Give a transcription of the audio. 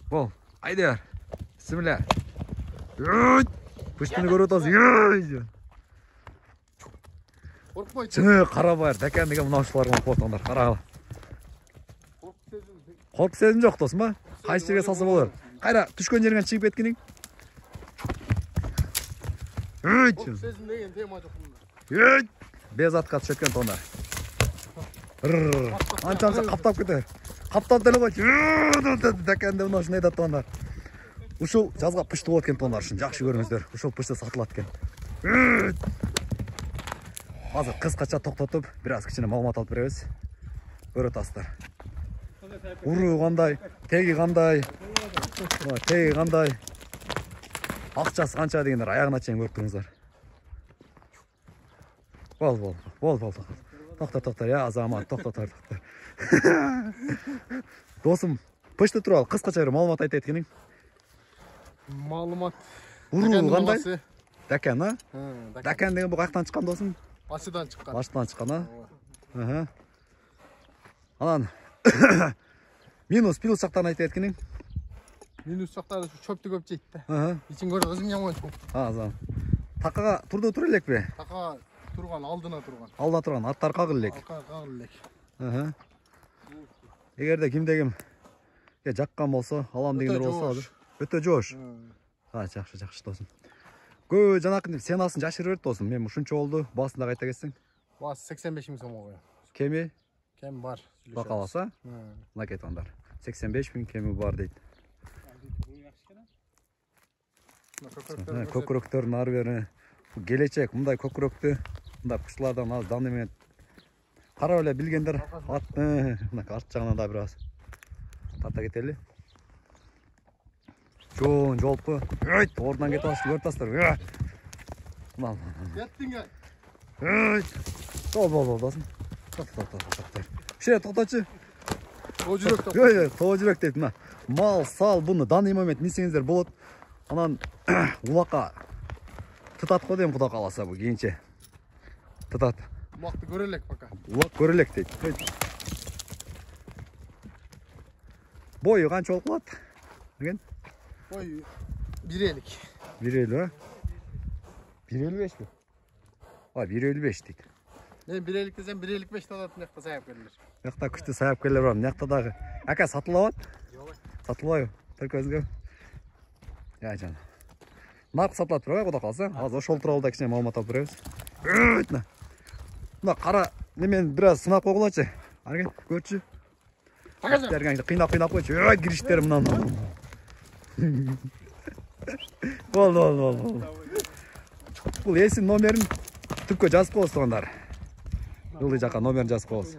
Бол, айдар. Bismillah. Пуштыны көріп отырсың. Қорқпай. Жыны қара бар. Дәкен деген мұнаушыларға қотыңдар. Қара. Қорқып сезім жоқ досым ба? Қайсы жерге салса болар. Қайра, түшкен жеріңен шығып кеткенің. Қорқып сезім деген тема жоқ мұнда. Без атқа түсеткен тондар. Анча қаптап кетер. Қаптап дәлі қой. Дәкенде мұнаушын айдат тондар. Ушул жазға пышты болады кен тондар үшін. Жақшы көріңіздер. Ушул пышты сатылады кен. Азыр қысқаша тоқтатып, біраз кішкене маалымат алып береміз. Көріп отырсыздар. Уру қандай, теги қандай, ақшасы қанша дегендер аяғына чейін көріп тұрыңыздар. Бол. Тоқтар, я азамат, тоқтар. Досым, пышты туралы қысқаша бір маалымат айта еткенің. Маалымат. Уру қандай? Дәкен, а? Дәкен деген бұл қаяқтан шыққан досым? Башыдан шыққан. Башыдан шыққан, а? Анан, минус плюс жақтан айта еткенің? Минус жақтары шөпті көп жейді. Ичін көрі қызың жаман шөп. Азам. Тақаға тұрды тұр елек бе? Тақаға тұрған, алдына тұрған. Алдына тұрған, аттар қағыл елек. Қағыл елек. Егерде кімде-кім жаққан болса, алам дегендер болса, өте жош. Жақшы досым. Көй жанақын сен асын жашыр өрт досым. Мен мұшыншы олды, басында қайта кетсің? Басы 85 мың сом оғай. Кеме? Кем бар. Бақаласа? Лакет ондар. 85 мың кемі бар дейді. Көкіректерін ары бері. Келечек, мұндай көкіректі. Мұндай пұшылардан аз данымен. Қара өлі білгендер. Арт жағынан да біраз. Тарта кетелі. Жоң, жолпы. Ордан кетіп ашы, өртастыр. Кеттіңе. Бол, досым. Тоқтатшы. Тоғы жүрек тоқтатшы. Тоғы жүрек дейді. Мал, сал, бұны дан имамет несеңіздер болады. Анан улаққа тұтат қой дейм құда қаласа бұл кейінше. Тұтат. Улақты көрелек бақа. Улақ көрелек дейді. Бойы қанша ол қылады? Бойы 1.50. 1.50, а? 1.55 бі? 1.55 дейді. Мен 1.50 десем 1.55 тадатын яқта саяп келілер. Яқта күшті саяп келілер барым. Яқтадағы. Әке сатылауат? Сатылауы. Бір көзіңге. Я жан. Нарқы сатылады бір құда қалса. Аз ошол туралы да кішіне маалымат алып береміз. Мына қара немен біраз сынап қойғылачы. Арген, көрші. Қинап қойшы. Кіріштері мұнан. Бол. Бұл есін номерін түпке жазып қоғыз тұғандар. Жылды жаққа номерін жазып қоғыз.